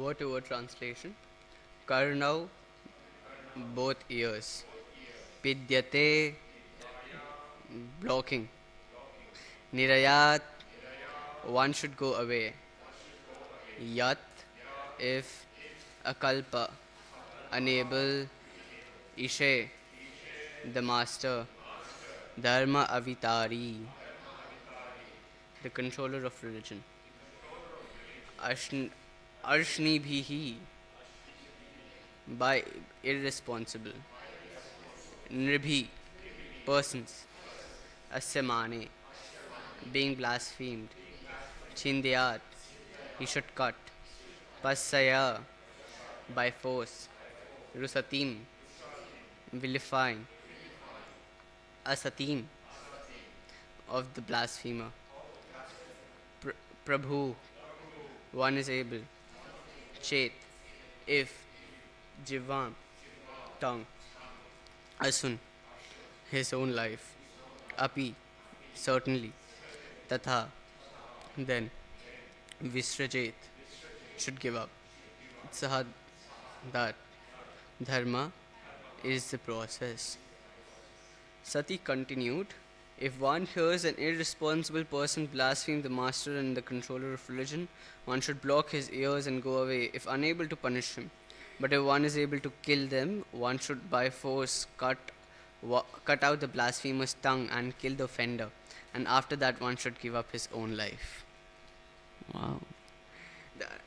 Word-to-word translation. Karnau, both ears. Pidyate, blocking. Nirayat, one should go away. Yat, if. Akalpa, unable. Ishe, the master. Dharma avitari, the controller of religion. Ashn, Arshni bhihi, by irresponsible. Nribhi, persons. Asemane, being blasphemed. Chindiyat, he should cut. Pasaya, by force. Rusatim, vilifying. Asatim, of the blasphemer. Prabhu, one is able. Chet, if. Jivam, tongue. Asun, his own life. Api, certainly. Tatha, then. Visrajet, should give up. Saha, that. Dharma is the process. Sati continued, if one hears an irresponsible person blaspheme the master and the controller of religion, one should block his ears and go away if unable to punish him. But if one is able to kill them, one should by force cut out the blasphemer's tongue and kill the offender. And after that, one should give up his own life. Wow.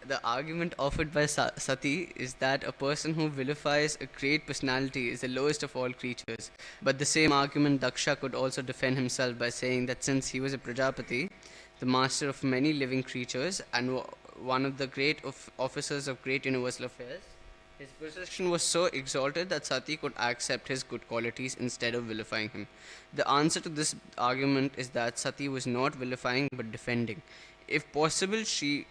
The argument offered by Sati is that a person who vilifies a great personality is the lowest of all creatures. But the same argument Daksha could also defend himself by saying that since he was a Prajapati, the master of many living creatures and one of the great officers of great universal affairs, his position was so exalted that Sati could accept his good qualities instead of vilifying him. The answer to this argument is that Sati was not vilifying but defending. If possible, she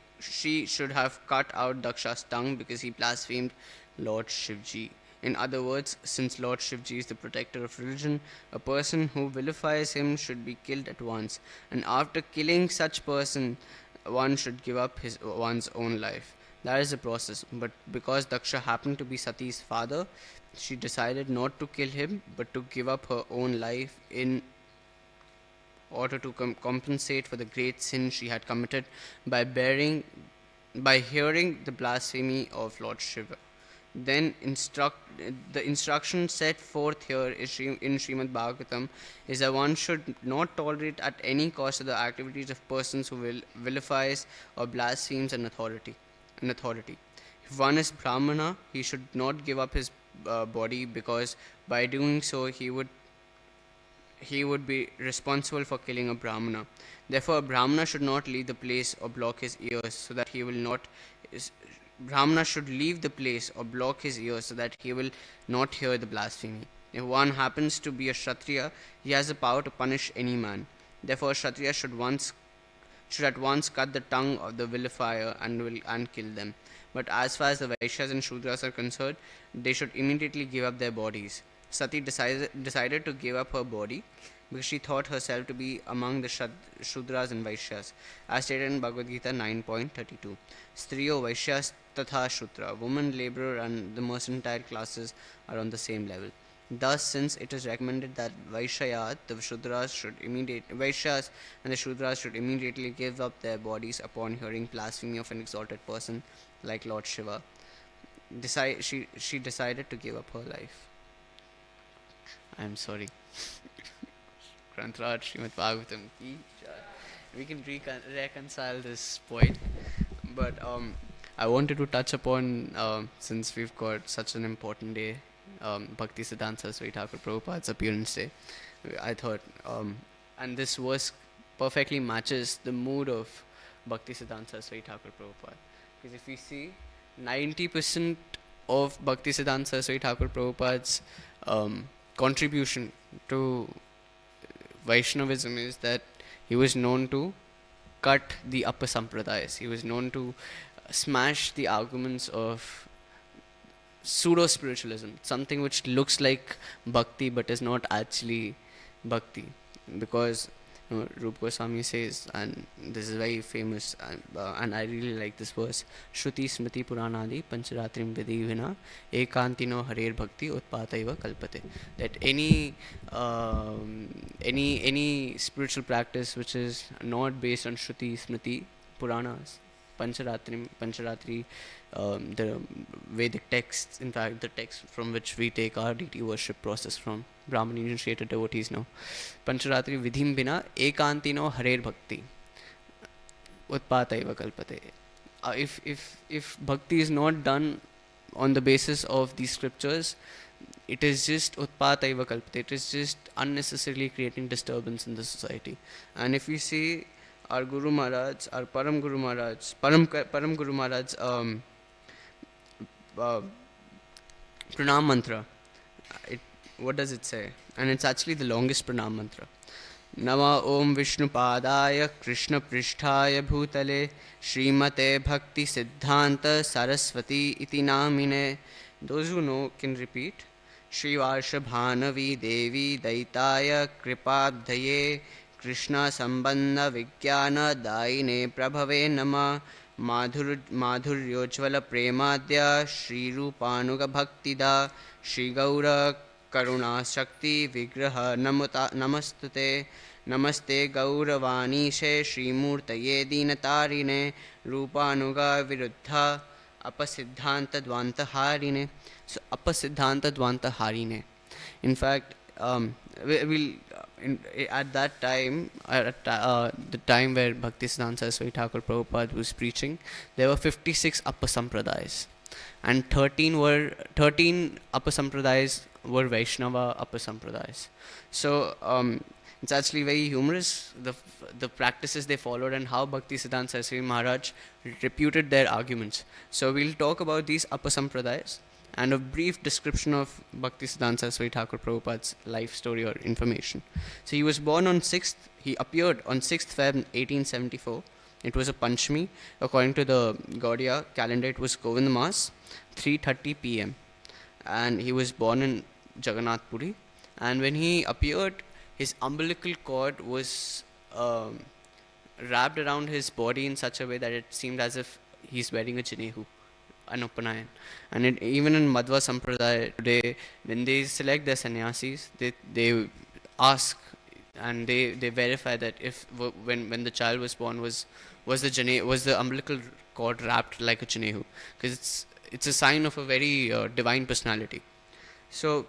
should have cut out Daksha's tongue because he blasphemed Lord Shivji. In other words, since Lord Shivji is the protector of religion, a person who vilifies him should be killed at once. And after killing such person, one should give up one's own life. That is the process. But because Daksha happened to be Sati's father, she decided not to kill him but to give up her own life in order to compensate for the great sin she had committed by hearing the blasphemy of Lord Shiva. Then the instruction set forth here in Srimad Bhagavatam is that one should not tolerate at any cost the activities of persons who vilifies or blasphemes an authority. If one is Brahmana, he should not give up his body because by doing so he would be responsible for killing a Brahmana. Therefore, a Brahmana should not leave the place or block his ears so that he will not. Brahmana should leave the place or block his ears so that he will not hear the blasphemy. If one happens to be a Kshatriya, he has the power to punish any man. Therefore, a Kshatriya should at once cut the tongue of the vilifier and kill them. But as far as the Vaishyas and Shudras are concerned, they should immediately give up their bodies. Sati decided to give up her body because she thought herself to be among the Shudras and Vaishyas, as stated in Bhagavad Gita 9.32. Striyo Vaishyas tatha Shudra, woman, labourer and the mercantile classes are on the same level. Thus, since it is recommended that Vaishyas and the Shudras should immediately give up their bodies upon hearing blasphemy of an exalted person like Lord Shiva, she decided to give up her life. I am sorry. Grantraj Srimad Bhagavatam ki jai. We can reconcile this point, but I wanted to touch upon, since we've got such an important day, Bhakti Siddhanta Saraswati Thakur Prabhupada's appearance day, I thought, and this verse perfectly matches the mood of Bhakti Siddhanta Saraswati Thakur Prabhupada. Because if we see, 90% of Bhakti Siddhanta Saraswati Thakur Prabhupada's contribution to Vaishnavism is that he was known to cut the upper sampradayas. He was known to smash the arguments of pseudo-spiritualism, something which looks like bhakti but is not actually bhakti. Because Rupa Goswami says, and this is very famous, and I really like this verse: Shruti Smriti Puranadi Pancharatrim Vidhi Vina Ekantino Harer Bhakti Utpataiva Kalpate. That any spiritual practice which is not based on Shruti Smriti Puranas, Pancharatri, the Vedic texts, in fact, the text from which we take our deity worship process from, Brahmin initiated devotees know. Pancharatri vidhim bina ekantino harer bhakti utpataiva kalpate. If bhakti is not done on the basis of these scriptures, it is just utpataiva kalpate. It is just unnecessarily creating disturbance in the society. And if we see our Guru Maharaj, our Param Guru Maharaj, Param Guru Maharaj, pranam mantra. What does it say? And it's actually the longest pranam mantra. Nama Om Vishnu Padaya Krishna Pristhaya Bhutale Srimate Bhakti Siddhanta Saraswati Iti Namine. Those who know can repeat. Shri Varshabhanavi Devi Daitaya Kripabdhaye Krishna Sambandha Vijnana Daine Prabhave Nama Madhuryojvala Premadya Shri Rupanuga Bhaktida Shri Gaura Karuna Shakti Vigraha Namastute Namaste Gauravani Shri Murtaye Dinatarine Rupanuga Viruddha Apasiddhanta Dvanta Harine. So Apasiddhanta Dvanta Harine. In fact, at that time, the time where Bhaktisiddhanta Saraswati Thakur Prabhupada was preaching, there were 56 Apasampradayas, and 13 Apasampradayas were Vaishnava Apasampradayas. So it's actually very humorous, the practices they followed and how Bhaktisiddhanta Saraswati Maharaj refuted their arguments. So we'll talk about these Apasampradayas and a brief description of Bhaktisiddhanta Saraswati Thakur Prabhupada's life story or information. So he was born on he appeared on 6th Feb 1874. It was a Panchami. According to the Gaudiya calendar, it was Govind Mas, 3:30 p.m. And he was born in Jagannath Puri. And when he appeared, his umbilical cord was wrapped around his body in such a way that it seemed as if he's wearing a Janehu, an Upanayan. And even in Madhva Sampradaya today, when they select their sannyasis, they ask and they verify that if when the child was born was the umbilical cord wrapped like a Janehu, because it's a sign of a very divine personality. So,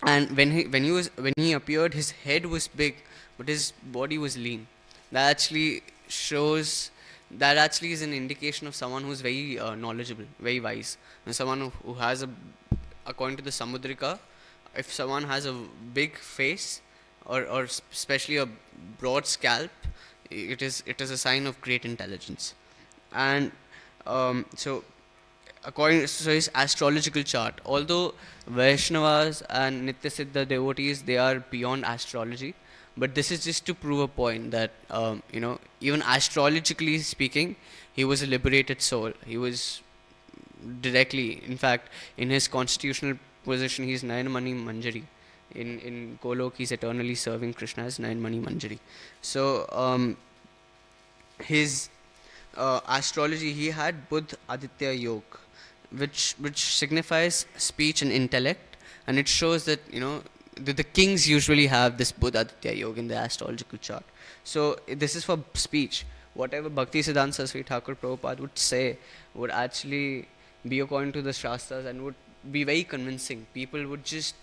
and when he appeared, his head was big, but his body was lean. That actually is an indication of someone who's very knowledgeable, very wise, and someone who has according to the Samudrika, if someone has a big face or especially a broad scalp, it is a sign of great intelligence. And so his astrological chart, although Vaishnavas and Nityasiddha devotees, they are beyond astrology, but this is just to prove a point that even astrologically speaking, he was a liberated soul. He was directly, in fact, in his constitutional position, he is Nayanmani Manjari. In Golok, he's eternally serving Krishna as Nayanmani Manjari. So his astrology, he had Budh Aditya Yoga, which signifies speech and intellect, and it shows that the kings usually have this Budh Aditya Yoga in their astrological chart. So this is for speech. Whatever Bhaktisiddhanta Saraswati Thakur Prabhupada would say would actually be according to the Shastras and would be very convincing. People would just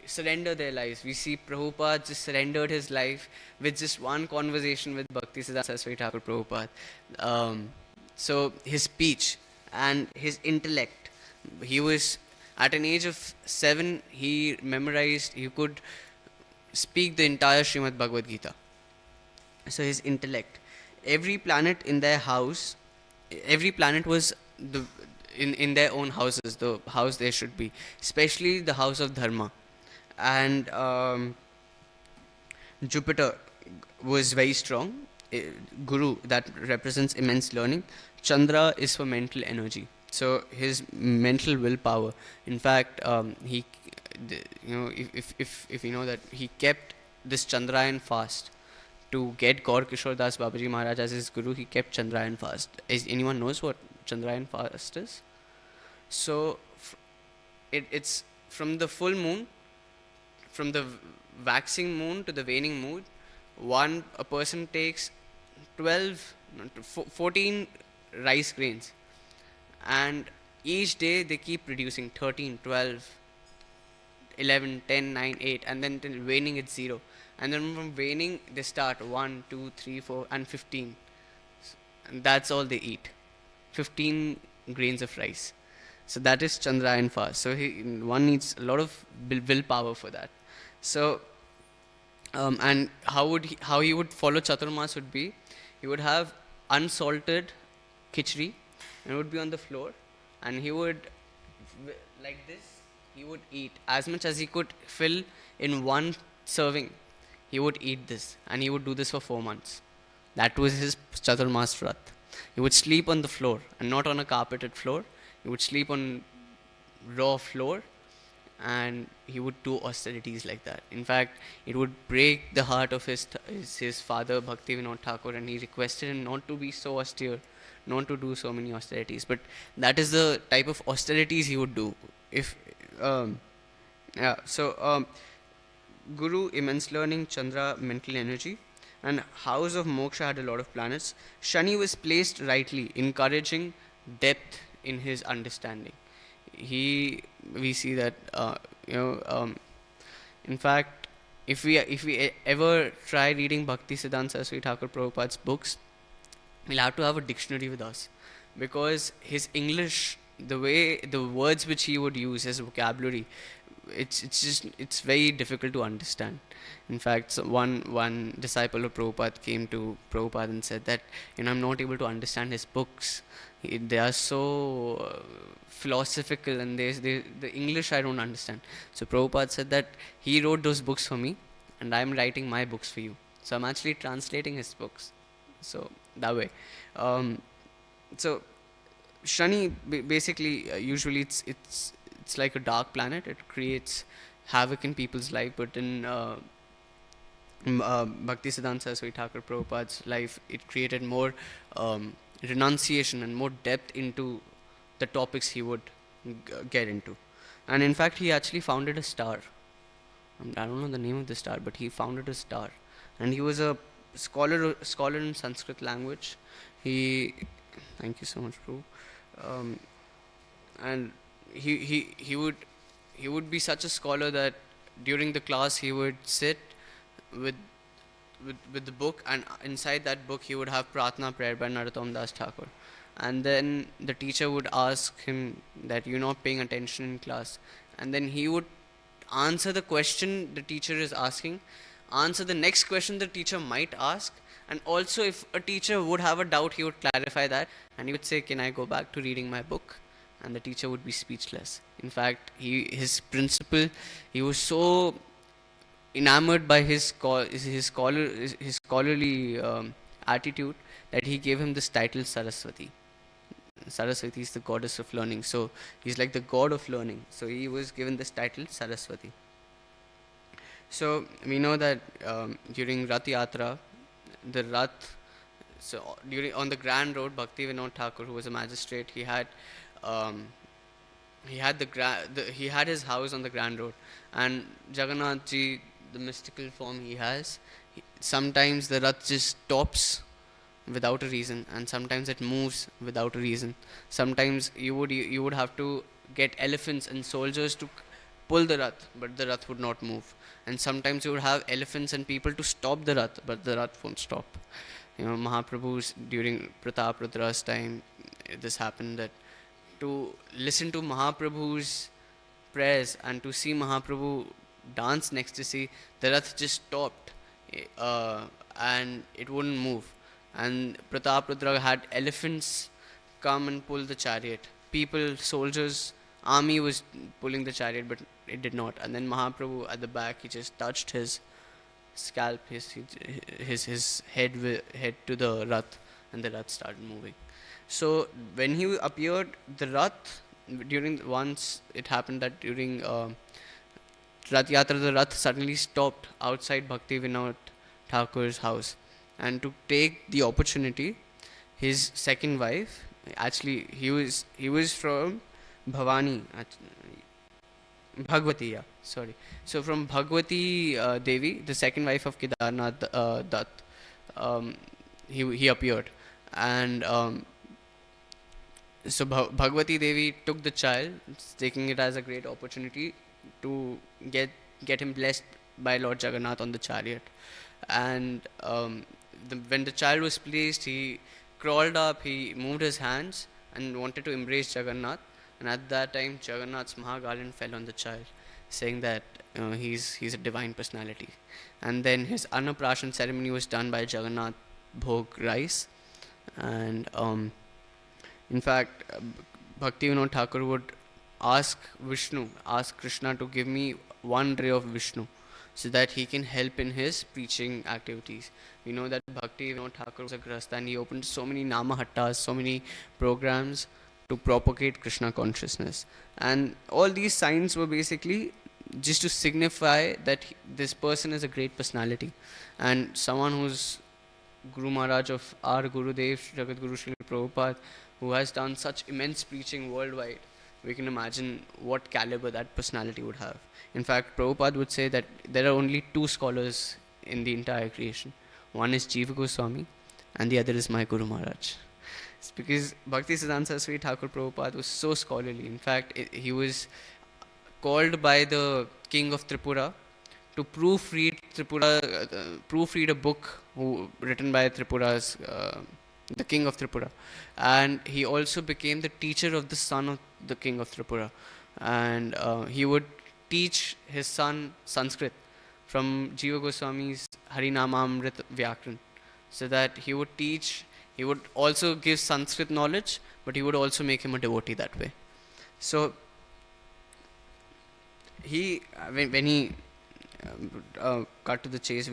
surrender their lives. We see Prabhupada just surrendered his life with just one conversation with Bhaktisiddhanta Saraswati Thakur Prabhupada. So his speech and his intellect, he was at an age of 7, he could speak the entire Srimad Bhagavad Gita. So his intellect, every planet in their house, every planet was in their own houses, the house they should be, especially the house of Dharma. And Jupiter was very strong. Guru, that represents immense learning. Chandra is for mental energy. So his mental willpower. In fact, if you know that he kept this Chandrayan fast to get Gaur Kishore Das Babaji Maharaj as his guru, he kept Chandrayan fast. Is anyone knows what Chandrayan fast is? So it's from the full moon, from the waxing moon to the waning moon. A person takes 12, 14 rice grains, and each day they keep producing 13, 12, 11, 10, 9, 8, and then till waning it's 0. And then from waning they start 1, 2, 3, 4, and 15. And that's all they eat. 15 grains of rice. So that is Chandrayan fast. So one needs a lot of willpower for that. So and how he would follow Chaturmas would be, he would have unsalted khichdi, and it would be on the floor, and he would like this. He would eat as much as he could fill in one serving. He would eat this, and he would do this for 4 months. That was his Chaturmas Vrat. He would sleep on the floor and not on a carpeted floor. He would sleep on raw floor, and he would do austerities like that. In fact, it would break the heart of his father Bhakti Vinod Thakur, and he requested him not to be so austere, not to do so many austerities. But that is the type of austerities he would do. If yeah, so Guru, immense learning; Chandra, mental energy, and house of moksha had a lot of planets. Shani was placed rightly, encouraging depth in his understanding. We see that in fact, if we ever try reading Bhakti Siddhanta Saraswati Thakur Prabhupada's books, we'll have to have a dictionary with us, because his English, the way the words which he would use, his vocabulary, it's very difficult to understand. In fact, so one disciple of Prabhupada came to Prabhupada and said that, I'm not able to understand his books. They are so philosophical, and the English I don't understand. So Prabhupada said that he wrote those books for me, and I'm writing my books for you. So I'm actually translating his books. So that way. So Shani basically usually it's like a dark planet. It creates havoc in people's life, but in Bhakti Siddhanta Saraswati Thakur Prabhupada's life, it created more renunciation and more depth into the topics he would get into. And in fact, he actually founded a star. I don't know the name of the star, but he founded a star, and he was a scholar in Sanskrit language. Thank you so much, Prabhu. And he would be such a scholar that during the class he would sit with the book, and inside that book he would have Pratna prayer by Narottam Das Thakur. And then the teacher would ask him that you're not paying attention in class, and then he would answer the question the teacher is asking, answer the next question the teacher might ask, and also if a teacher would have a doubt, he would clarify that, and he would say, can I go back to reading my book? And the teacher would be speechless. In fact, his principal, he was so enamored by his scholarly attitude that he gave him this title Saraswati. Saraswati is the goddess of learning, so he's like the god of learning. So he was given this title Saraswati. So we know that during Rath Yatra, the Rath, so on the Grand Road, Bhakti Vinod Thakur, who was a magistrate, he had his house on the Grand Road, and Jagannath Ji, the mystical form he has, sometimes the Rath just stops without a reason, and sometimes it moves without a reason. Sometimes you would have to get elephants and soldiers to pull the Rath, but the Rath would not move. And sometimes you would have elephants and people to stop the Rath, but the Rath won't stop. Mahaprabhu's, during Pratap Rudra's time, this happened, that to listen to Mahaprabhu's prayers and to see Mahaprabhu dance in ecstasy, the Rath just stopped and it wouldn't move. And Pratap Rudra had elephants come and pull the chariot. People, soldiers, army was pulling the chariot, but it did not. And then Mahaprabhu at the back, he just touched his scalp, his head to the Rath, and the Rath started moving. So when he appeared, the Rath, once it happened that during Rath Yatra, the Rath suddenly stopped outside Bhakti Vinod Thakur's house. and to take the opportunity, his second wife, actually he was from Bhavani, Bhagwati, yeah, sorry. So from Bhagwati Devi, the second wife of Kedarnath Dutt, um, he appeared, and so Bhagwati Devi took the child, taking it as a great opportunity to get get him blessed by Lord Jagannath on the chariot. And when the child was placed, he crawled up, he moved his hands and wanted to embrace Jagannath. And at that time, Jagannath's Mahagalin fell on the child, saying that he's a divine personality. And then his Annaprashan ceremony was done by Jagannath Bhog rice, and in fact, Bhakti Vinod Thakur would ask Krishna to give me one ray of Vishnu so that he can help in his preaching activities. We know that Bhakti Vinod Thakur was a grasta and he opened so many Namahattas, so many programs to propagate Krishna consciousness. And all these signs were basically just to signify that this person is a great personality and someone who's Guru Maharaj of our Gurudev, Jagat Guru Srila Prabhupada, who has done such immense preaching worldwide. We can imagine what caliber that personality would have. In fact, Prabhupada would say that there are only two scholars in the entire creation. One is Jiva Goswami, and the other is my Guru Maharaj. It's because Bhakti Siddhanta Saraswati Thakur Prabhupada was so scholarly. In fact, he was called by the king of Tripura to proofread a book written by Tripura's the king of Tripura, and he also became the teacher of the son of the king of Tripura, and he would teach his son Sanskrit from Jiva Goswami's Harinamamrit Vyakran, so that he would also give Sanskrit knowledge, but he would also make him a devotee that way. So when he cut to the chase,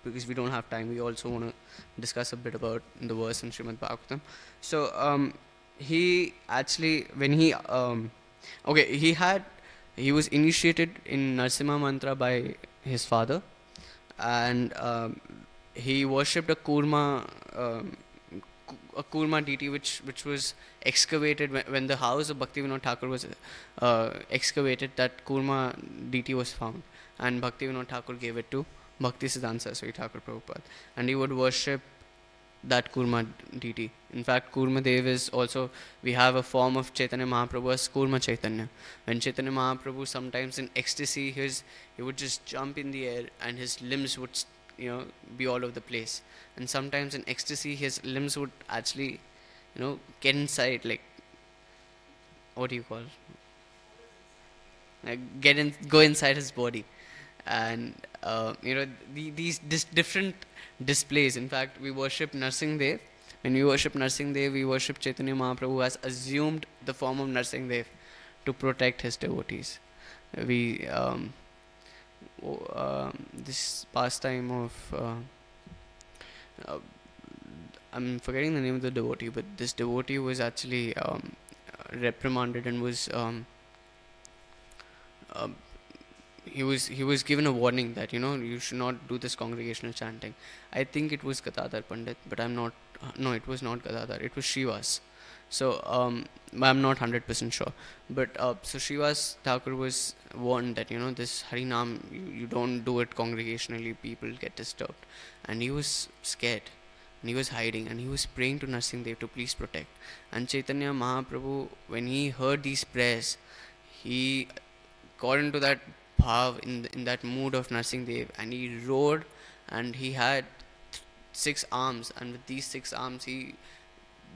because we don't have time, we also want to discuss a bit about the verse in Srimad Bhagavatam. So he actually, when he was initiated in Narsimha mantra by his father, and he worshipped a kurma deity which was excavated when the house of Bhakti Vinod Thakur was excavated. That kurma deity was found, and Bhakti Vinod Thakur gave it to Bhakti Siddhanta Saraswati Thakur Prabhupada, and he would worship that kurma deity. In fact, Kurma Dev is also, we have a form of Chaitanya Mahaprabhu as Kurma Chaitanya. When Chaitanya Mahaprabhu, sometimes in ecstasy, he would just jump in the air and his limbs would be all over the place. And sometimes in ecstasy, his limbs would actually get inside, like, what do you call, like go inside his body. And these different displays. In fact, we worship Narsingh Dev. When we worship Narsingh Dev, we worship Chaitanya Mahaprabhu, who has assumed the form of Narsingh Dev to protect his devotees. We this pastime of I'm forgetting the name of the devotee, but this devotee was actually reprimanded and was he was given a warning that you should not do this congregational chanting. I think it was Gadadhar Pandit, but I'm not. No, it was not Gadadhar. It was Shivas. So I'm not 100% sure. But so Shivas Thakur was warned that this Harinam, you don't do it congregationally. People get disturbed, and he was scared. And he was hiding, and he was praying to Narsingh Dev to please protect. And Chaitanya Mahaprabhu, when he heard these prayers, he got into that bhav, in that mood of Narsingh Dev, and he roared, and he had 6 arms, and with these 6 arms he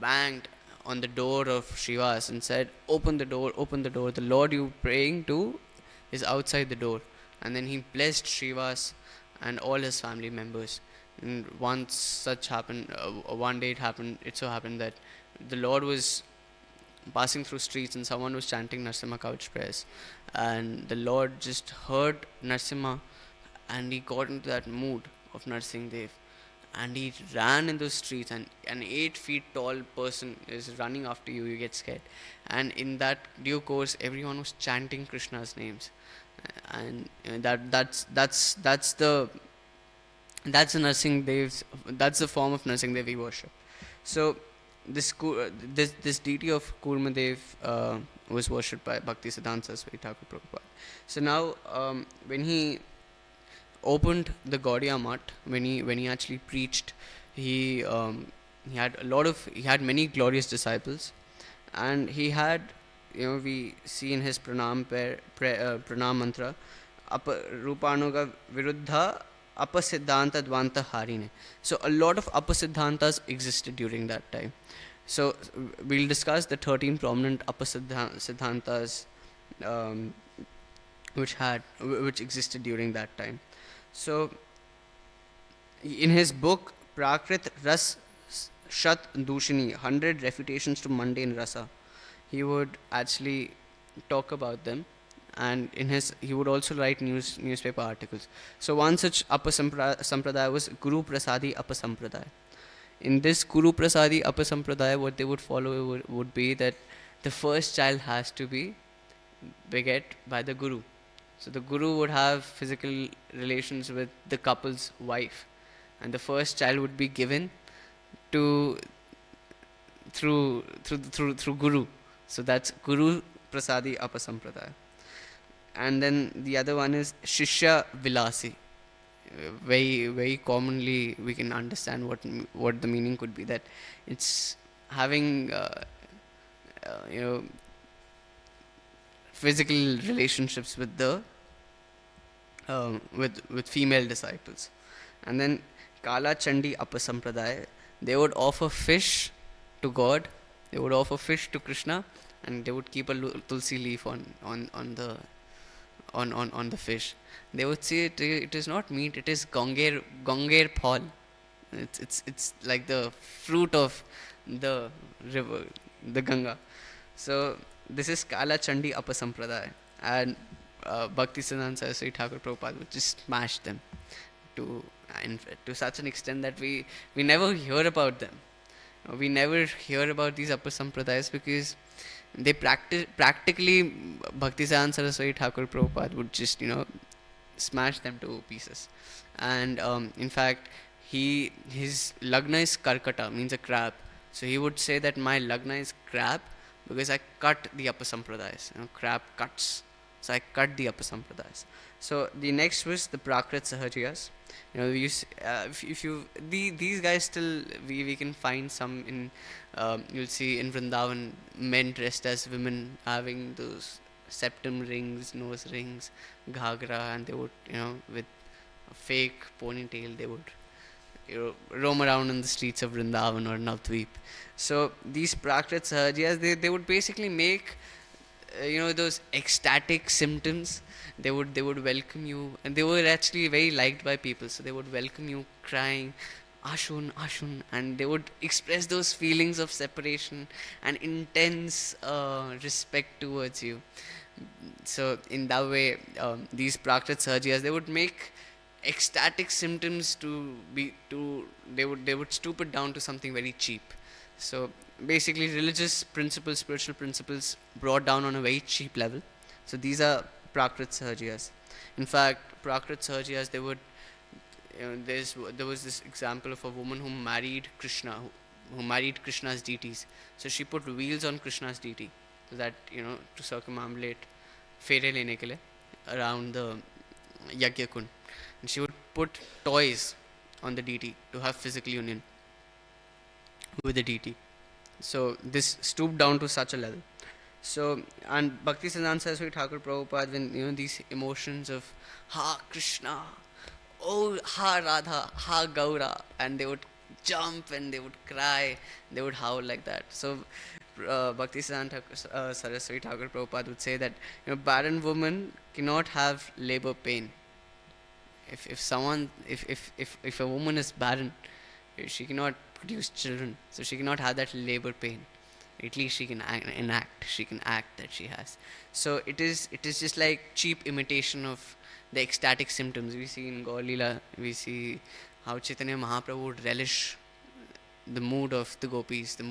banged on the door of Shivas and said, open the door, open the door, the Lord you praying to is outside the door. And then he blessed Shivas and all his family members. And once such happened, one day it so happened that the Lord was passing through streets and someone was chanting Narsimha couch prayers, and the Lord just heard Narsimha, and he got into that mood of Narsingh Dev, and he ran in those streets, and an 8 feet tall person is running after you, you get scared. And in that due course, everyone was chanting Krishna's names, and that's the That's the Narsingh Dev's. That's the form of Narsingh Dev we worship. So this deity of Kurmadev was worshipped by Bhakti Siddhanta Saraswati Thakur Prabhupada. So now when he opened the Gaudiya Math, when he actually preached, he he had many glorious disciples, and he had, we see in his pranam mantra, Rupanuga Viruddha Apasiddhanta Dvanta Harine. So a lot of Apasiddhantas existed during that time. So we'll discuss the 13 prominent Apasiddhantas um, which existed during that time. So in his book Prakrit Ras Shat Dushini, 100 Refutations to Mundane Rasa, he would actually talk about them, and he would also write newspaper articles. So one such Sampradaya was Guru Prasadi Apasampradaya. In this Guru Prasadi Apasampradaya, what they would follow would be that the first child has to be beget by the Guru. So the Guru would have physical relations with the couple's wife, and the first child would be given to through Guru. So that's Guru Prasadi Apasampradaya. And then the other one is Shishya Vilasi. Very commonly we can understand what the meaning could be, that it's having you know physical relationships with the with female disciples. And then Kala Chandi Apasampradaya, they would offer fish to God, they would offer fish to Krishna, and they would keep a tulsi leaf on the fish. They would say it is not meat, it is Ganger Paul. It's like the fruit of the river, the Ganga. So this is Kala Chandi Apasampradaya, and Bhakti Siddhanta Saraswati Thakur Prabhupada would just smash them to to such an extent that we never hear about them. We never hear about these upper sampradayas because they practically Bhakti Siddhanta Saraswati Thakur Prabhupada would just smash them to pieces. And in fact, his lagna is karkata, means a crab. So he would say that my lagna is crab because I cut the upper sampradayas. Crab cuts. So I cut the upper sampradayas. So the next was the Prakrit Sahajiyas. If you these guys still we can find some in you'll see in Vrindavan, men dressed as women having those septum rings, nose rings, ghagra, and they would with a fake ponytail they would roam around in the streets of Vrindavan or Navdweep. So these Prakrit Sahajiyas, they would basically make those ecstatic symptoms. They would welcome you, and they were actually very liked by people. So they would welcome you crying, Ashun, Ashun, and they would express those feelings of separation and intense respect towards you. So in that way, these Prakrit Sahajiyas, they would make ecstatic symptoms they would stoop it down to something very cheap. So basically, religious principles, spiritual principles brought down on a very cheap level. So these are Prakrit Sahajiyas. In fact, Prakrit Sahajiyas, they would there was this example of a woman who married Krishna, who married Krishna's deities. So she put wheels on Krishna's deity, so that to circumambulate fere lene ke liye around the Yagya Kund. And she would put toys on the deity to have physical union with the deity. So this stooped down to such a level. So, and Bhakti Siddhanta Saraswati Thakur Prabhupada, when these emotions of Ha Krishna, oh Ha Radha, Ha Gaura, and they would jump and they would cry, they would howl like that. So Bhakti Siddhanta Saraswati Thakur Prabhupada would say that barren woman cannot have labor pain. If a woman is barren, she cannot produce children, so she cannot have that labor pain. At least she can act that she has. So it is just like cheap imitation of the ecstatic symptoms we see in Gaur Leela. We see how Chaitanya Mahaprabhu would relish the mood of the gopis, the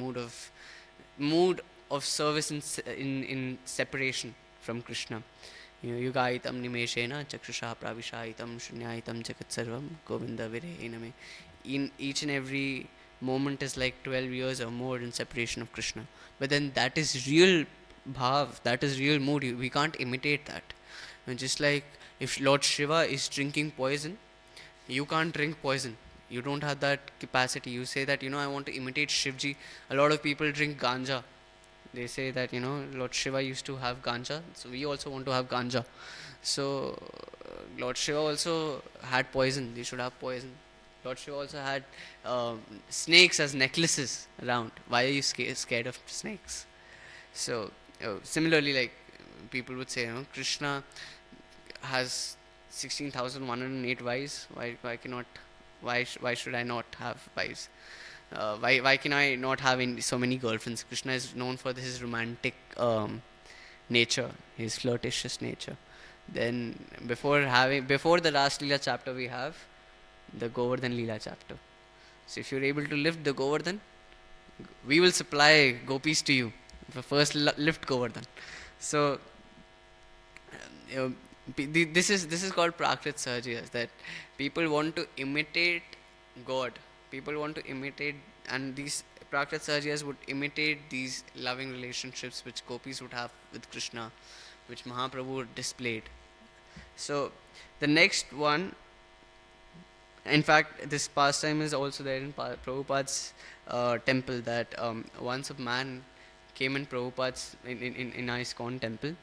mood of service in separation from Krishna. Yugaitam nimeshena chakshusha pravishaitam shunyaitam jagat sarvam govinda virhename. In each and every moment is like 12 years or more in separation of Krishna. But then that is real bhav, that is real mood. We can't imitate that. And just like if Lord Shiva is drinking poison, you can't drink poison. You don't have that capacity. You say that, I want to imitate Shivji. A lot of people drink ganja. They say that, Lord Shiva used to have ganja, so we also want to have ganja. So, Lord Shiva also had poison. They should have poison. Lord Shiva also had snakes as necklaces around. Why are you scared of snakes? So, similarly, like people would say, Krishna has 16,108 wives. Why should I not have wives? Why can I not have so many girlfriends? Krishna is known for his romantic nature, his flirtatious nature. Then before the last Leela chapter, we have the Govardhan Leela chapter. So if you're able to lift the Govardhan, we will supply gopis to you. First lift Govardhan. So this is called Prakrit Sahajiyas, that people want to imitate God. People want to imitate, and these Prakrit Sahajiyas would imitate these loving relationships which gopis would have with Krishna, which Mahaprabhu displayed. So the next one, in fact, this pastime is also there in Prabhupada's temple, that once a man came in Prabhupada's in ISKCON temple,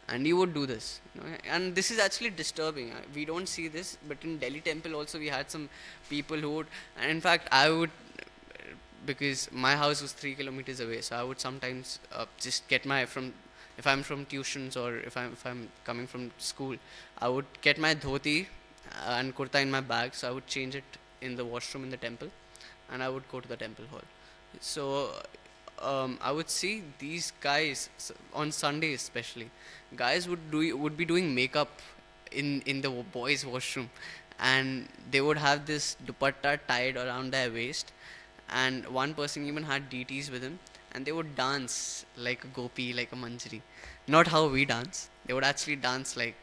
and he would do this, and this is actually disturbing. We don't see this, but in Delhi temple also we had some people who would, and in fact I would, because my house was 3 kilometers away, so I would sometimes just get if I'm from tuitions or if I'm coming from school, I would get my dhoti and kurta in my bag, so I would change it in the washroom in the temple, and I would go to the temple hall. So I would see these guys on Sundays, especially guys would be doing makeup in the boys washroom, and they would have this dupatta tied around their waist, and one person even had DTs with him, and they would dance like a gopi, like a manjari. Not how we dance, they would actually dance like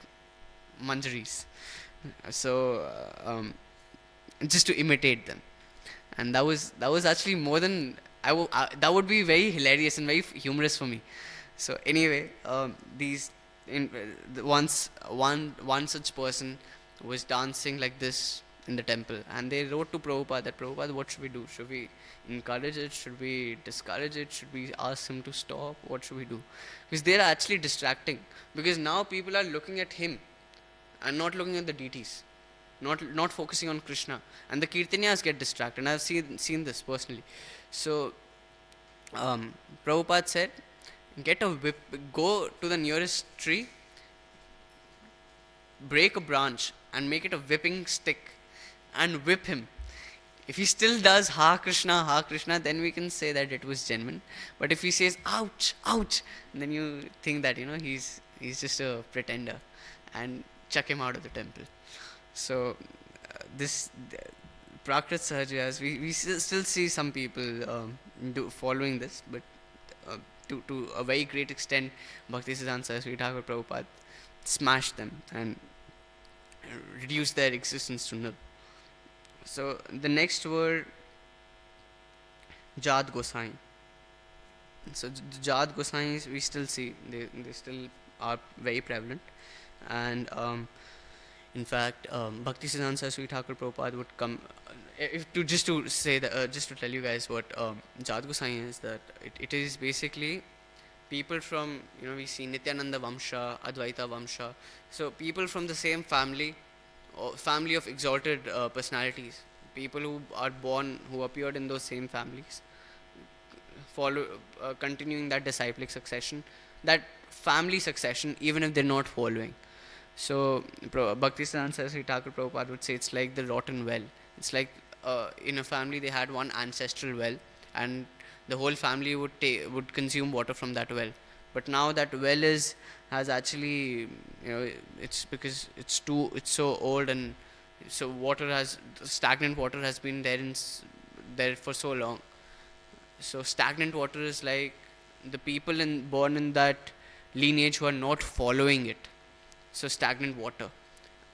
manjaris. So just to imitate them, and that was actually more than that would be very hilarious and very humorous for me. So anyway, these once one such person was dancing like this in the temple, and they wrote to Prabhupada that, Prabhupada, what should we do? Should we encourage it? Should we discourage it? Should we ask him to stop? What should we do? Because they are actually distracting. Because now people are looking at him and not looking at the deities, not focusing on Krishna, and the kirtanyas get distracted. And I've seen this personally. So Prabhupada said, get a whip, go to the nearest tree, break a branch and make it a whipping stick and whip him. If he still does Ha Krishna, then we can say that it was genuine. But if he says ouch, ouch, then you think that he's just a pretender, and chuck him out of the temple. So this Prakrit Sahajiyas, we still see some people following this, but to a very great extent, Bhaktisiddhanta Saraswati Thakur Prabhupada smashed them and reduced their existence to nil. So the next were Jat Gosai. So the Jat Gosais we still see, they still are very prevalent, and in fact Bhaktisiddhanta Saraswati Thakur Prabhupada would come. Just to tell you guys what Jat Gosai is, that it is basically people from, we see Nityananda Vamsha, Advaita Vamsha, so people from the same family, or family of exalted personalities, people who are born, who appeared in those same families, continuing that disciplic succession, that family succession, even if they're not following. So Bhaktisiddhanta Saraswati Thakur Prabhupada would say it's like the rotten well. It's like in a family they had one ancestral well, and the whole family would consume water from that well. But now that well has actually, it's because it's so old, and so stagnant water has been there for so long. So stagnant water is like the people born in that lineage who are not following it. so stagnant water.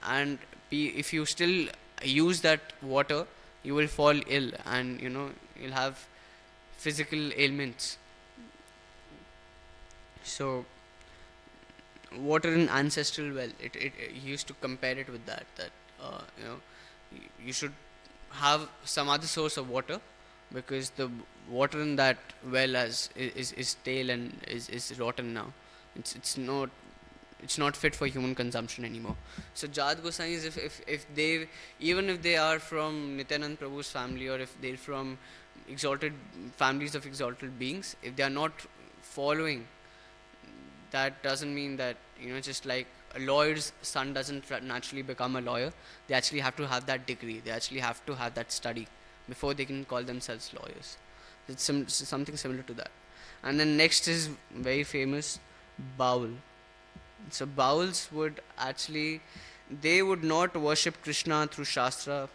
And if you still use that water, you will fall ill, and you'll have physical ailments. So water in ancestral well, it he used to compare it with that you should have some other source of water, because the water in that well is stale and is rotten now. It's not fit for human consumption anymore. So Jat Gosais, if they, even if they are from Nityanand Prabhu's family, or if they're from exalted families of exalted beings, if they are not following, that doesn't mean that, just like a lawyer's son doesn't naturally become a lawyer. They actually have to have that degree, they actually have to have that study before they can call themselves lawyers. It's something similar to that. And then next is very famous Baul. So Bauls would actually, they would not worship Krishna through Shastra,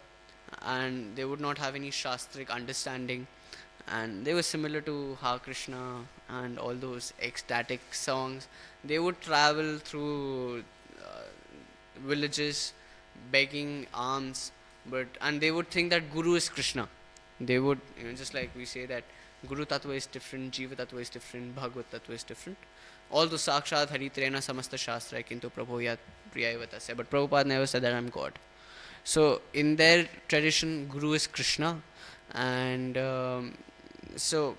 and they would not have any Shastric understanding, and they were similar to Ha Krishna and all those ecstatic songs. They would travel through villages begging alms, and they would think that Guru is Krishna. They would, just like we say that Guru Tattva is different, Jiva Tattva is different, Bhagavad Tattva is different. Although Sakshat Haritrena Samasta Shastra Kintu Prabhoyat Priyayavatase. But Prabhupada never said that I'm God. So in their tradition, Guru is Krishna, and so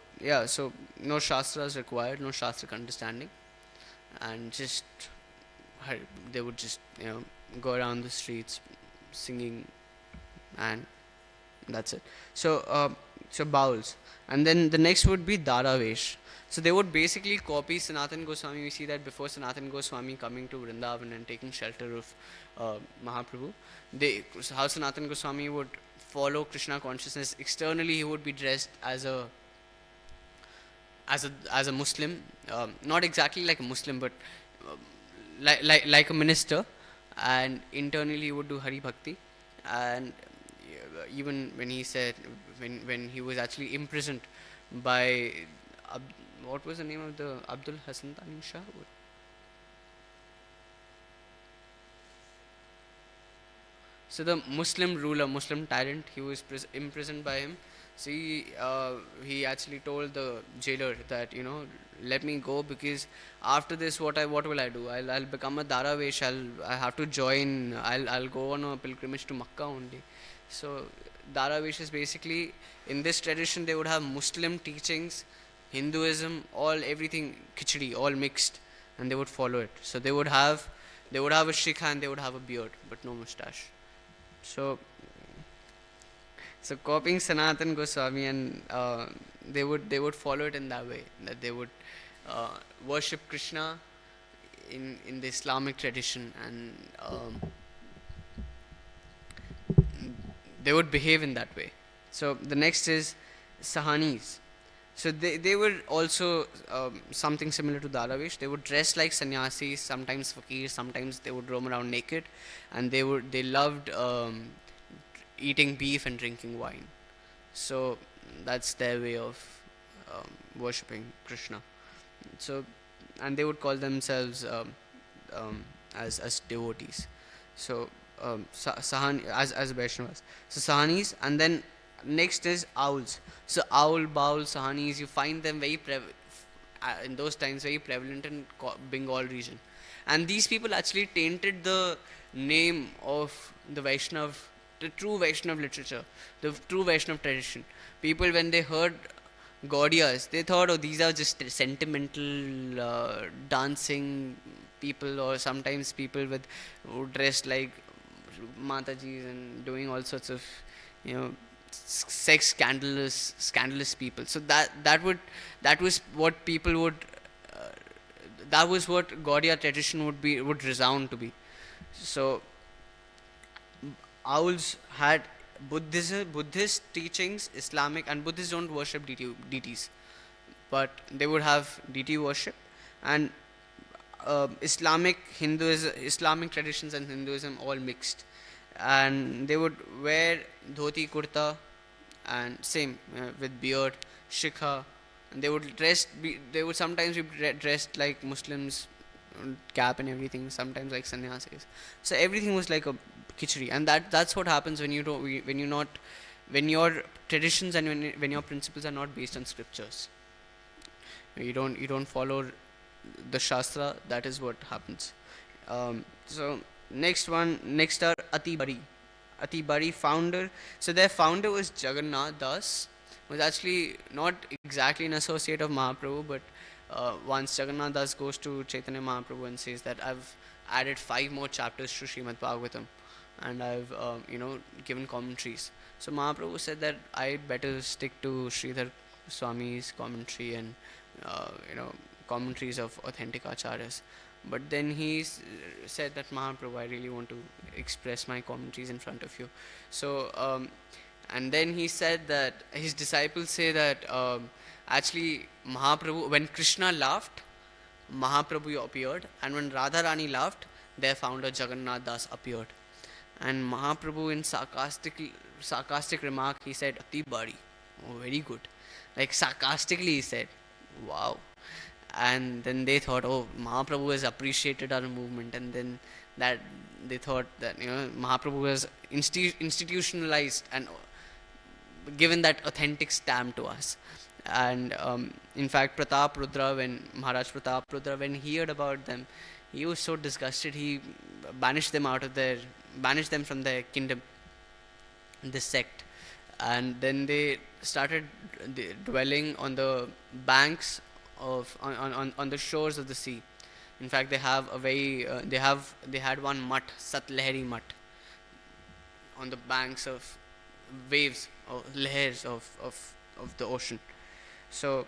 no Shastra is required, no Shastric understanding, and just they would just go around the streets singing, and that's it. So bowls, and then the next would be Daravesh. So they would basically copy Sanatan Goswami. We see that before Sanatan Goswami coming to Vrindavan and taking shelter of Mahaprabhu, how Sanatan Goswami would follow Krishna consciousness. Externally, he would be dressed as a Muslim, not exactly like a Muslim, but like a minister, and internally he would do Hari Bhakti. And even when he said, when he was actually imprisoned by what was the name of the Abdul Hasan Tani Shah? So the Muslim ruler, Muslim tyrant, he was imprisoned by him. So he actually told the jailer that, let me go, because after this, what will I do? I'll become a Daravesh. I have to join. I'll go on a pilgrimage to Makkah only. So Daravesh is basically, in this tradition they would have Muslim teachings, Hinduism, everything khichdi, all mixed, and they would follow it. So they would have a shikha and they would have a beard, but no mustache. So copying Sanatan Goswami, and they would follow it in that way, that they would worship Krishna in the Islamic tradition, and they would behave in that way. So the next is Sahanis. So they were also something similar to Daravesh. They would dress like sannyasis, sometimes fakirs, sometimes they would roam around naked, and they loved eating beef and drinking wine. So that's their way of worshipping Krishna. So, and they would call themselves as devotees. So Sahan as Vaishnavas. So Sahanis, and then next is owls. So owl, baul, Sahanis, you find them very in those times very prevalent in Bengal region, and these people actually tainted the name of the Vaishnav, the true Vaishnav literature, the true Vaishnav tradition. People, when they heard Gaudiyas, they thought, oh, these are just sentimental dancing people, or sometimes people who dressed like Matajis and doing all sorts of, sex scandalous people. So that was what people would that was what Gaudiya tradition would resound to be. So owls had Buddhist teachings, Islamic, and Buddhists don't worship deities, but they would have deity worship, and Islamic traditions and Hinduism all mixed, and they would wear dhoti kurta, and same with beard, shikha, and they would sometimes be dressed like Muslims, cap and everything. Sometimes like sannyasis. So everything was like a khichdi, and that's what happens when you don't when you're not when your traditions and when your principles are not based on scriptures. You don't follow the shastra. That is what happens. So next are Ati Bari founder. So their founder was Jagannath Das, was actually not exactly an associate of Mahaprabhu, but once Jagannath Das goes to Chaitanya Mahaprabhu and says that I've added 5 more chapters to Srimad Bhagavatam, and I've given commentaries. So Mahaprabhu said that I better stick to Sridhar Swami's commentary and commentaries of authentic acharyas. But then he said that Mahaprabhu, I really want to express my commentaries in front of you. So and then he said that his disciples say that actually Mahaprabhu, when Krishna laughed, Mahaprabhu appeared, and when Radharani laughed, their founder Jagannath Das appeared. And Mahaprabhu, in sarcastic remark, he said, "Ati bari." Oh, very good. Like sarcastically, he said, "Wow." And then they thought, oh, Mahaprabhu has appreciated our movement, and then that they thought that Mahaprabhu has institutionalized and given that authentic stamp to us. And in fact, Maharaj Pratap Rudra, when he heard about them, he was so disgusted. He banished them from their kingdom, this sect. And then they started dwelling on the banks of on the shores of the sea. In fact, they have a very they had one mutt, Satlehri mutt, on the banks of waves or layers of the ocean. So,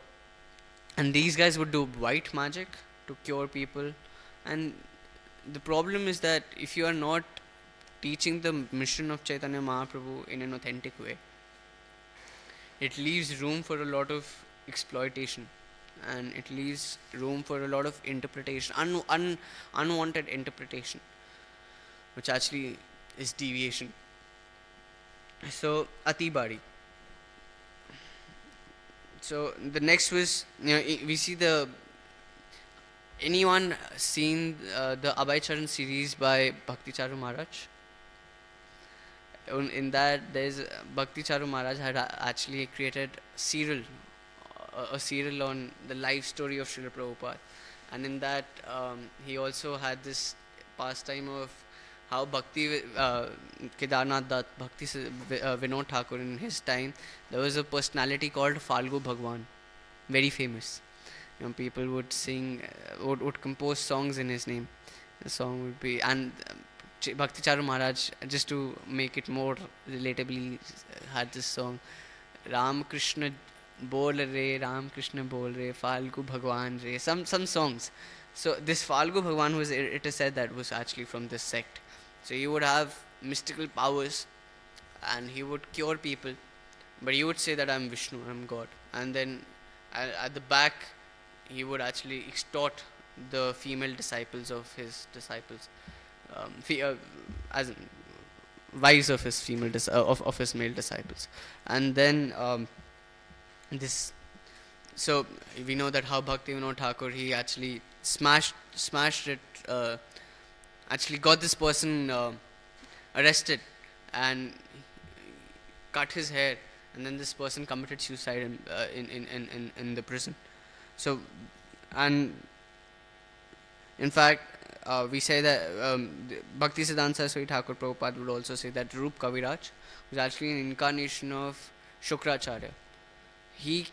and these guys would do white magic to cure people. And the problem is that if you are not teaching the mission of Chaitanya Mahaprabhu in an authentic way, it leaves room for a lot of exploitation, and it leaves room for a lot of interpretation, unwanted interpretation, which actually is deviation. So Ati Bari. So the next was, we see anyone seen the Abhay Charan series by Bhakti Charu Maharaj? In that, there's Bhakti Charu Maharaj had actually created a serial on the life story of Srila Prabhupada, and in that he also had this pastime of how Bhakti Kedarnath Dutt, Bhakti Vinod Thakur, in his time, there was a personality called Falgu Bhagwan, very famous. People would sing, would compose songs in his name. The song would be, and Bhakti Charu Maharaj, just to make it more relatably, had this song, Ram Krishna Bol Re, Ram Krishna Bol Re, Falgu Bhagwan Re, some songs. So this Falgu Bhagwan was, it is said that was actually from this sect. So he would have mystical powers, and he would cure people, but he would say that I'm Vishnu, I'm God. And then at the back, he would actually extort the female disciples of his disciples, as in wives of his of his male disciples. And then this, so we know that how Bhakti Vinod Thakur, he actually smashed it, actually got this person arrested and cut his hair, and then this person committed suicide in the prison. So, and in fact, we say that Bhakti Siddhanta Saraswati Thakur Prabhupada would also say that Rup Kaviraj was actually an incarnation of Shukracharya. He,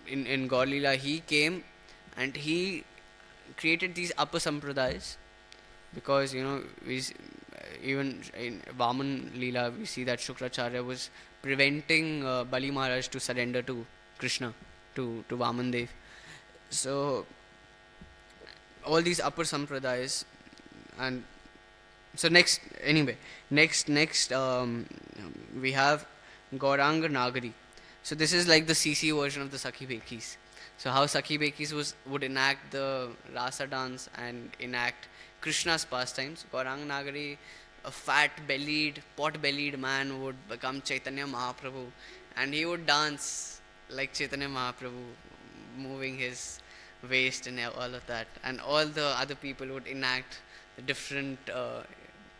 in Gaur Leela, he came and he created these upper sampradayas, because even in Vaman Leela we see that Shukracharya was preventing Bali Maharaj to surrender to Krishna, to Vaman Dev. So all these upper sampradayas. And so next we have Gauranga Nagari. So this is like the CC version of the Sakhi Bekis. So how Sakhi Bekis would enact the Rasa dance and enact Krishna's pastimes, Gauranga Nagari, a fat-bellied, pot-bellied man, would become Chaitanya Mahaprabhu, and he would dance like Chaitanya Mahaprabhu, moving his waste and all of that, and all the other people would enact the different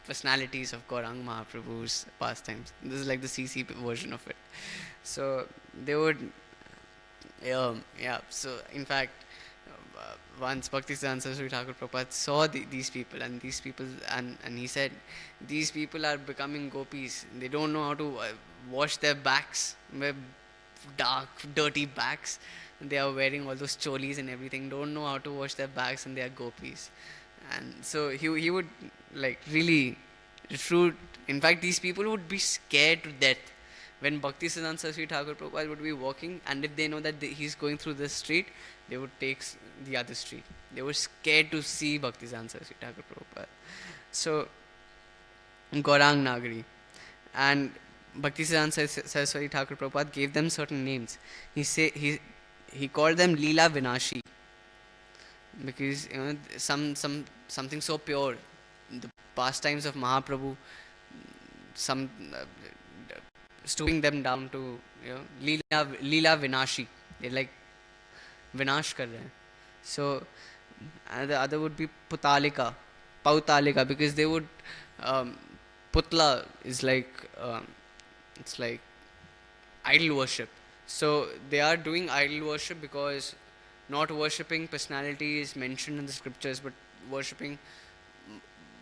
personalities of Gaurang Mahaprabhu's pastimes. This is like the CC version of it. So they would, yeah. So in fact, once Bhaktisiddhanta Saraswati Thakur Prabhupada saw these people, and these people, and he said, these people are becoming gopis. They don't know how to wash their backs, their dark, dirty backs. They are wearing all those cholis and everything. Don't know how to wash their backs, and they are gopis. And so he would like really recruit. In fact, these people would be scared to death when Bhaktisiddhanta Saraswati Thakur Prabhupada would be walking, and if they know that he's going through this street, they would take the other street. They were scared to see Bhaktisiddhanta Saraswati Thakur Prabhupada. So, Gaurang Nagari. And Bhaktisiddhanta Saraswati Thakur Prabhupada gave them certain names. He called them Leela Vinashi, because something so pure, the pastimes of Mahaprabhu, some stooping them down to Leela Vinashi. They're like Vinash kar rahe hain. So the other would be Pautalika, because they would Putla is like it's like idol worship. So they are doing idol worship because not worshipping personality is mentioned in the scriptures, but worshipping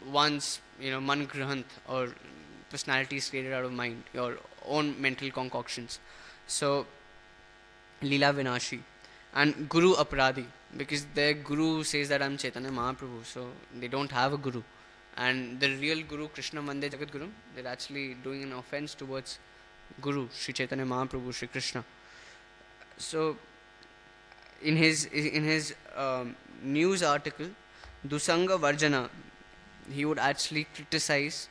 one's man grahant, or personality is created out of mind, your own mental concoctions. So Leela Vinashi. And Guru Aparadhi, because their guru says that I'm Chaitanya Mahaprabhu, so they don't have a guru. And the real guru, Krishna Mande Jagat Guru, they're actually doing an offense towards Guru, Sri Chaitanya Mahaprabhu, Sri Krishna. So in his news article, Dusanga Varjana, he would actually criticize,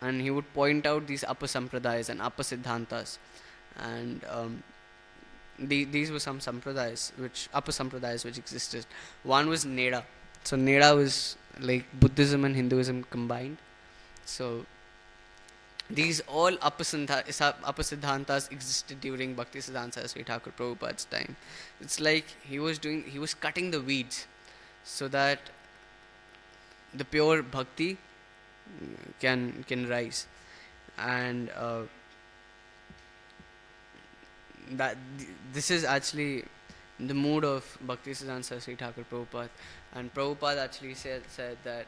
and he would point out these apasampradayas and apasiddhantas. And these were some apasampradayas which existed. One was Neda. So Neda was like Buddhism and Hinduism combined. So these all apasiddhantas existed during Bhaktisiddhanta Saraswati Thakur Prabhupada's time. It's like he was cutting the weeds so that the pure bhakti can rise. And this is actually the mood of Bhaktisiddhanta Saraswati Thakur Prabhupada. And Prabhupada actually said that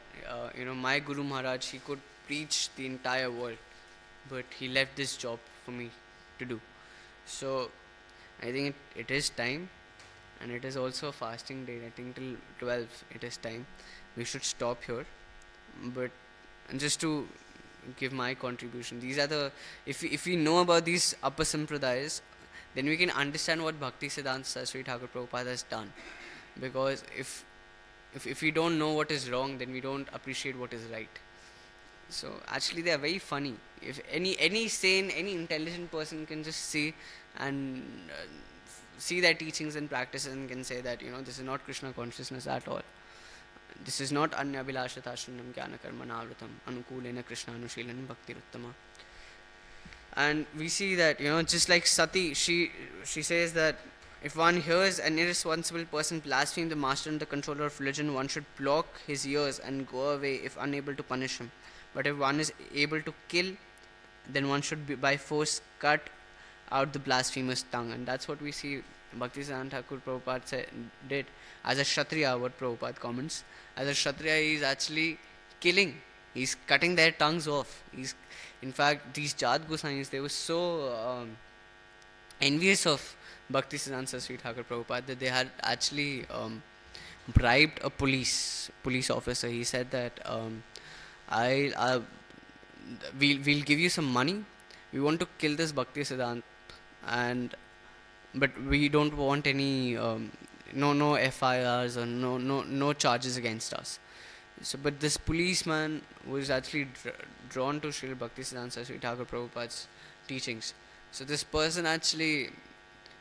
my Guru Maharaj, he could preach the entire world, but he left this job for me to do. So I think it is time, and it is also a fasting day. I think till 12 it is time. We should stop here. But just to give my contribution, these are if we know about these apasampradayas, then we can understand what Bhaktisiddhanta Saraswati Thakur Prabhupada has done. Because if we don't know what is wrong, then we don't appreciate what is right. So actually they are very funny. If any sane, any intelligent person can just see and see their teachings and practices, and can say that this is not Krishna consciousness at all. This is not Anyabhilashatashanam Jnana Karma Navratam Anukulena Krishna Anushilan Bhakti Uttama. And we see that just like Sati, she says that if one hears an irresponsible person blaspheme the master and the controller of religion, one should block his ears and go away if unable to punish him. But if one is able to kill, then one should by force cut out the blasphemer's tongue. And that's what we see Bhaktisiddhanta Thakur Prabhupada did. As a Kshatriya, what Prabhupada comments, as a Kshatriya, he is actually killing. He's cutting their tongues off. In fact, these Jat Goswamis, they were so envious of Bhaktisiddhanta Saraswati Thakur Prabhupada that they had actually bribed a police officer. He said that we'll give you some money. We want to kill this Bhaktisiddhanta, but we don't want any no FIRs or no charges against us. So, but this policeman was actually drawn to Srila Bhaktisiddhanta Saraswati Thakur Prabhupada's teachings. So this person actually,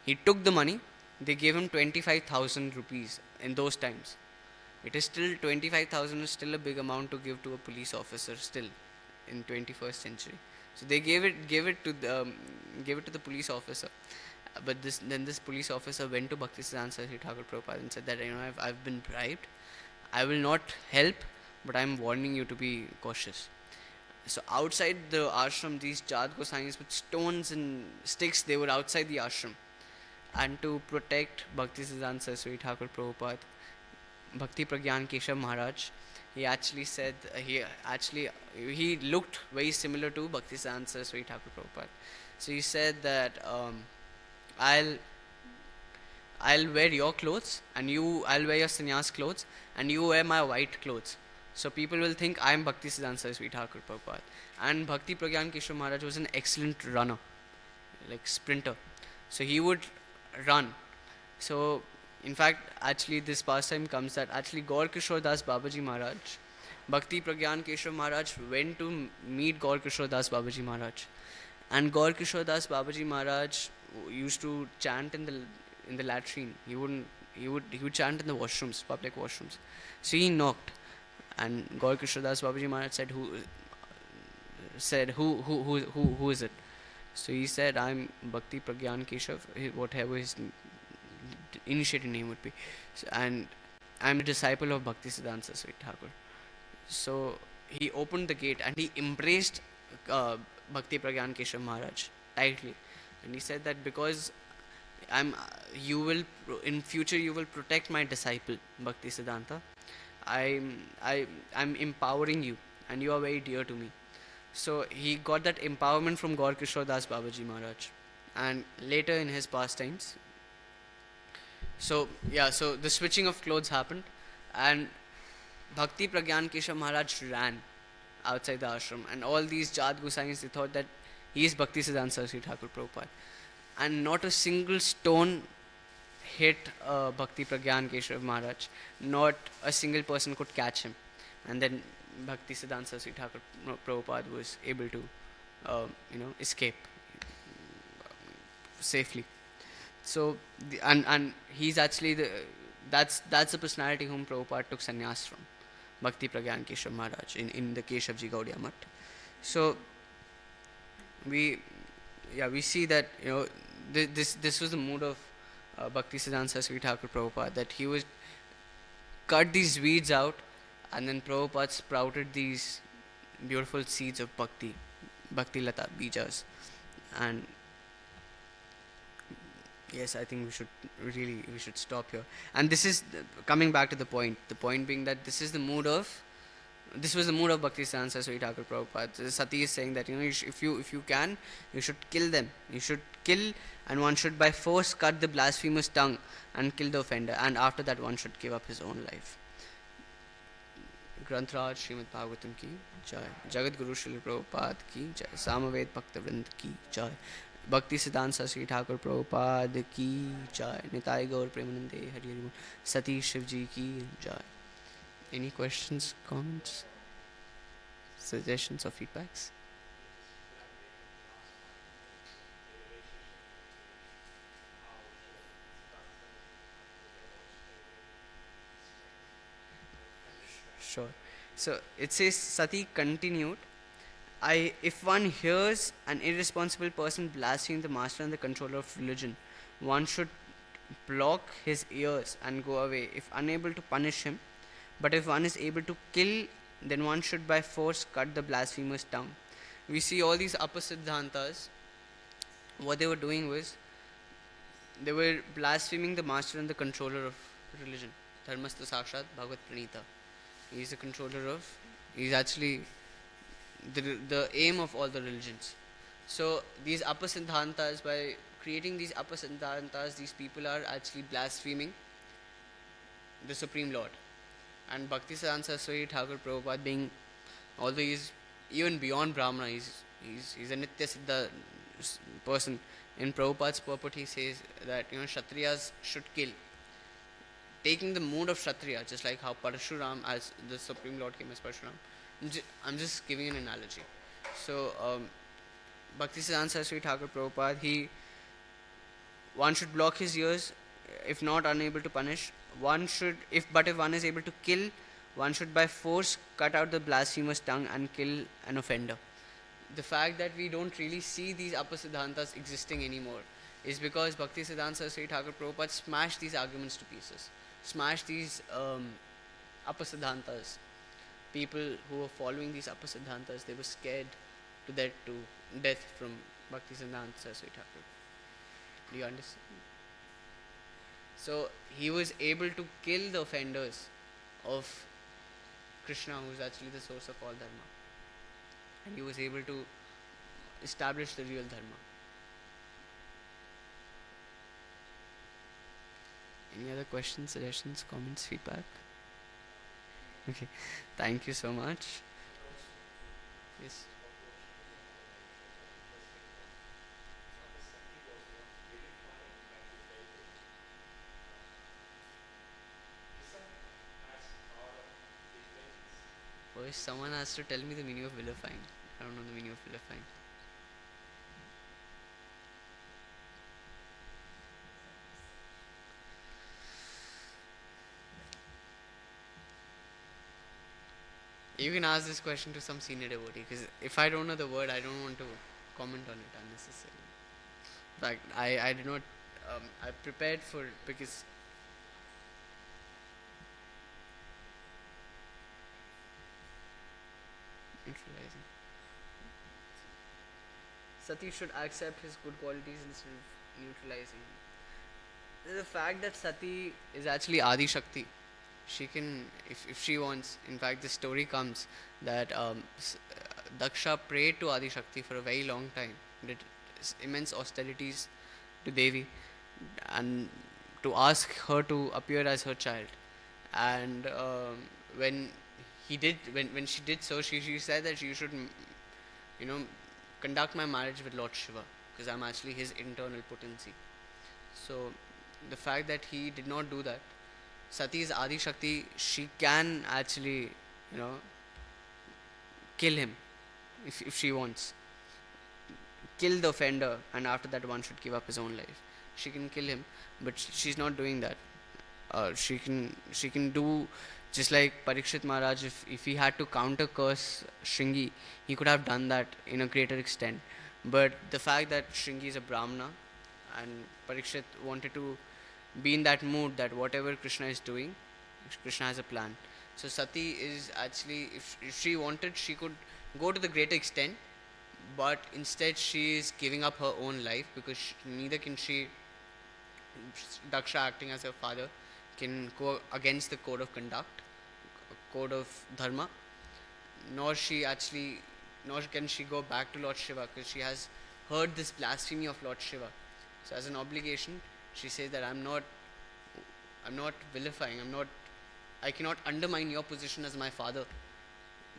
he took the money. They gave him 25,000 rupees in those times. It is still 25,000 is still a big amount to give to a police officer still in 21st century. So they gave it to the police officer, But this police officer went to Bhaktisiddhanta Saraswati Thakur Prabhupada and said that, I've been bribed. I will not help, but I'm warning you to be cautious. So outside the ashram, these Jat Goswami's with stones and sticks, they were outside the ashram. And to protect Bhaktisiddhanta Saraswati Thakur Prabhupada, Bhakti Pragyan Keshav Maharaj, he actually said, he looked very similar to Bhaktisiddhanta Saraswati Thakur Prabhupada. So he said that, I'll I'll wear your clothes and I'll wear your sannyas clothes and you wear my white clothes. So people will think I am Bhakti Siddhanta Saraswati Thakur Prabhupada. And Bhakti Pragyan Keshava Maharaj was an excellent runner, like sprinter. So he would run. So in fact, actually this pastime comes that actually Gaur Kishore Das Babaji Maharaj, Bhakti Pragyan Keshava Maharaj went to meet Gaur Kishore Das Babaji Maharaj. And Gaur Kishore Das Babaji Maharaj used to chant in the latrine. He would chant in the washrooms, public washrooms. So he knocked, and Gaur Kishore Das Babaji Maharaj said, who is it? So he said, I'm Bhakti Pragyan Keshav, whatever his initiated name would be. So, and I'm a disciple of Bhakti Siddhanta Saraswati Thakur. So he opened the gate and he embraced Bhakti Pragyan Keshav Maharaj tightly. And he said that because in future you will protect my disciple Bhakti Siddhanta. I'm empowering you and you are very dear to me. So he got that empowerment from Gaur Kishore Das Babaji Maharaj. And later in his pastimes, so the switching of clothes happened, and Bhakti Pragyan Keshav Maharaj ran outside the ashram, and all these Jat Goswami's, they thought that he is Bhakti Siddhanta Saraswati Thakur Prabhupada. And not a single stone hit Bhakti Pragyan Keshav Maharaj. Not a single person could catch him. And then Bhakti Siddhanta Saraswati Thakur Prabhupada was able to escape safely. So and he's actually that's the personality whom Prabhupada took sannyas from, Bhakti Pragyan Keshav Maharaj in the Keshavji Gaudiya Math. So we see that this was the mood of Bhakti Siddhanta Saraswati Thakur Prabhupada, that he would cut these weeds out, and then Prabhupada sprouted these beautiful seeds of Bhakti Lata, Bijas. And yes, I think we should stop here. And this is coming back to the point being that this was the mood of Bhakti Siddhanta Saraswati Thakur Prabhupada. Sati is saying that if you can, you should kill them. You should kill, and one should by force cut the blasphemer's tongue and kill the offender. And after that, one should give up his own life. Grantraj Srimad Bhagavatam ki jai. Jagat Guru Srila Prabhupada ki jai. Samaved Bhakta Vrind ki jai. Bhakti Siddhanta Saraswati Thakur Prabhupada ki jai. Nitai Gaur Premanande Hari Hari Bol. Sati Shivji ki jai. Any questions, comments, suggestions or feedbacks? Sure. So it says, Sati continued, if one hears an irresponsible person blaspheme the master and the controller of religion, one should block his ears and go away if unable to punish him. But if one is able to kill, then one should by force cut the blasphemer's tongue. We see all these upper siddhantas, what they were doing was, they were blaspheming the master and the controller of religion. Dharmastha Sakshat Bhagavad Pranita. He's the controller he's actually the aim of all the religions. So these upper siddhantas, by creating these upper siddhantas, these people are actually blaspheming the Supreme Lord. And Bhakti Siddhanta Saraswati Thakur Prabhupada, being, although he's even beyond Brahmana, he's a Nitya Siddha person. In Prabhupada's purport, he says that Kshatriyas should kill, taking the mood of Kshatriya, just like how Parshuram, as the Supreme Lord came as Parshuram. I'm just giving an analogy. So Bhakti Siddhanta Saraswati Thakur Prabhupada, one should block his ears if not unable to punish. If one is able to kill, one should by force cut out the blasphemer's tongue and kill an offender. The fact that we don't really see these upper siddhantas existing anymore, is because Bhakti Siddhanta Saraswati Thakur Prabhupada smashed these arguments to pieces, smashed these upper People who were following these upper they were scared to death from Bhakti Siddhanta Saraswati Thakur. Do you understand? So he was able to kill the offenders of Krishna, who is actually the source of all dharma, and he was able to establish the real dharma. Any other questions, suggestions, comments, feedback? Okay, thank you so much. Yes. First, someone has to tell me the meaning of vilifying. I don't know the meaning of vilifying. You can ask this question to some senior devotee, because if I don't know the word, I don't want to comment on it unnecessarily. In fact, I did not. I prepared for because neutralizing. Sati should accept his good qualities instead of neutralizing. The fact that Sati is actually Adi Shakti, she can, if she wants. In fact, the story comes that Daksha prayed to Adi Shakti for a very long time, did immense austerities to Devi, and to ask her to appear as her child. And when when she did so, she said that you should, you know, conduct my marriage with Lord Shiva, because I'm actually his internal potency. So the fact that he did not do that, Sati is Adi Shakti, she can actually, you know, kill him if she wants. Kill the offender, and after that, one should give up his own life. She can kill him, but she's not doing that. She can do just like Parikshit Maharaj. If he had to counter curse Shringi, he could have done that in a greater extent. But the fact that Shringi is a Brahmana, and Parikshit wanted to be in that mood that whatever Krishna is doing, Krishna has a plan. So Sati is actually, if she wanted, she could go to the greater extent, but instead she is giving up her own life, because neither can she, Daksha acting as her father, can go against the code of conduct, code of dharma, nor she actually, nor can she go back to Lord Shiva, because she has heard this blasphemy of Lord Shiva. So as an obligation, she says that I'm not vilifying, I cannot undermine your position as my father,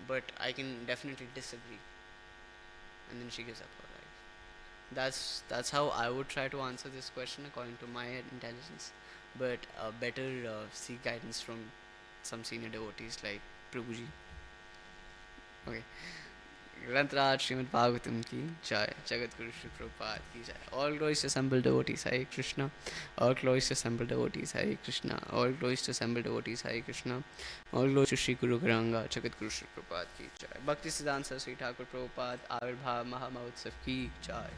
but I can definitely disagree. And then she gives up her life. That's how I would try to answer this question according to my intelligence. But better seek guidance from some senior devotees like Prabhuji. Okay. Grantraj Srimad Bhagavatam ki jai, Jagat Guru Shri Prabhupada ki jai. All glories to assembled devotees, Hare Krishna. All glories to assembled devotees, Hare Krishna. All glories to assembled devotees, Hare Krishna. All glories to Shri Guru Garanga, Jagat Guru Shri Prabhupada ki jai. Bhakti Siddhanta Saraswati Thakur Prabhupada Avirbhav Mahamahotsav ki jai.